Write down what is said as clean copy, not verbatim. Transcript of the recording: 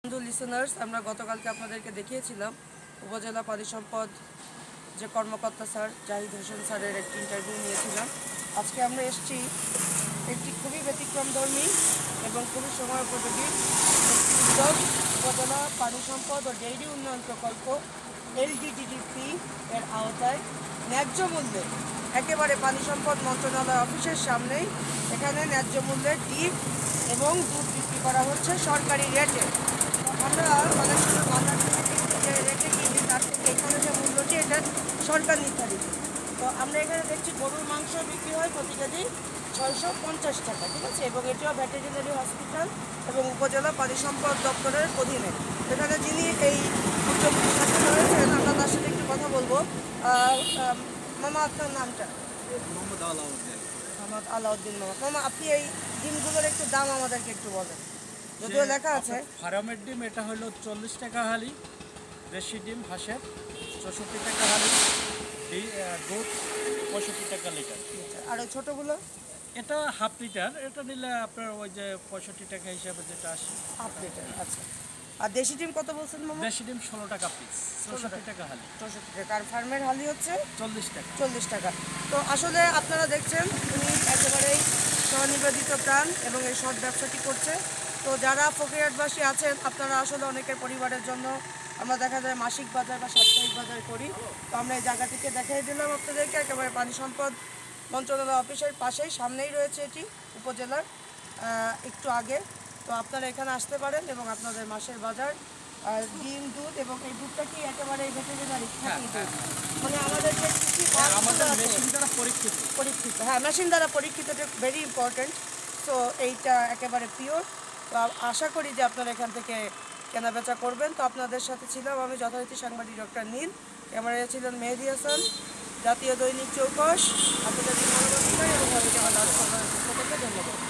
বন্ধু লিসেনার্স, আমরা গতকালকে আপনাদেরকে দেখিয়েছিলাম উপজেলা পানি সম্পদ যে কর্মকর্তা স্যার জাহিদ হোসেন স্যারের একটি ইন্টারভিউ নিয়েছিলাম। আজকে আমরা এসেছি একটি খুবই ব্যতিক্রমধর্মী এবং খুবই সময়োপযোগী উদ্যোগ উপজেলা পানি সম্পদ ও ডেইরি উন্নয়ন প্রকল্প LDDDP এর আওতায় ন্যায্য মূল্যে একেবারে পানি সম্পদ মন্ত্রণালয় অফিসের সামনেই এখানে ন্যায্য মূল্যে ডিম এবং দুধ বিক্রি করা হচ্ছে সরকারি রেটে। আমরা অনেক সময় বাজার যে রেটে কিনি তার থেকে এখানে যে মূল্যটি এটা সরকার নির্ধারিত। তো আমরা এখানে দেখছি গরুর মাংস বিক্রি হয় প্রতি কেজি 650 টাকা, ঠিক আছে, এবং এটিও ভেটেরিনারি হসপিটাল এবং উপজেলা পানি সম্পদ দপ্তরের অধীনে। এখানে যিনি এই উদ্যোগটির সাথে রয়েছেন আমরা তার সাথে একটু কথা বলবো। মামা, আপনার নামটা? মোহাম্মদ আলাউদ্দিন। মোহাম্মদ আলাউদ্দিন। মামা, আপনি এই ডিমগুলোর একটু দাম আমাদেরকে একটু বলেন, যদিও লেখা আছে। ফার্মের ডিম এটা হলো 40 টাকা হালি, দেশি ডিম হাঁসের 64 টাকা হালি, দুধ 65 টাকা লিটার। আর ওই ছোটোগুলো? এটা হাফ লিটার, এটা নিলে আপনার ওই যে 65 টাকা হিসাবে যেটা আসে হাফ লিটার। আচ্ছা, আর দেশি ডিম কত বলছেন মামা? দেশি ডিম 16 টাকা পিস, 64 টাকা হালি। 64 টাকা। আর ফার্মের হালি হচ্ছে 40 টাকা। 40 টাকা। তো আসলে আপনারা দেখছেন উনি একেবারেই স্বনিবেদিত প্রাণ এবং এই সৎ ব্যবসাটি করছে। তো যারা ফকিরহাটবাসী আছেন আপনারা আসলে অনেকের পরিবারের জন্য আমরা দেখা যায় মাসিক বাজার বা সাপ্তাহিক বাজার করি। তো আমরা এই জায়গাটিকে দেখাই দিলাম আপনাদেরকে, একেবারে পানি সম্পদ মন্ত্রণালয় অফিসের পাশেই, সামনেই রয়েছে এটি উপজেলার একটু আগে। তো আপনারা এখানে আসতে পারেন এবং আপনাদের মাসের বাজার ডিম, দুধ, এবং এই দুধটা কি একেবারে ভেটেরিনারি মানে আমাদের যে মেশিন দ্বারা পরীক্ষিত, হ্যাঁ, মেশিন দ্বারা পরীক্ষিত, এটা ভেরি ইম্পর্টেন্ট। তো এইটা একেবারে পিওর। তো আশা করি যে আপনারা এখান থেকে কেনাবেচা করবেন। তো আপনাদের সাথে ছিলাম আমি যথারীতি সাংবাদিক ডক্টর নীল, ক্যামেরায় ছিলেন মেহেদি হাসান, জাতীয় দৈনিক চৌকস, আন্তর্জাতিক মানবাধিকার এবং ধন্যবাদ।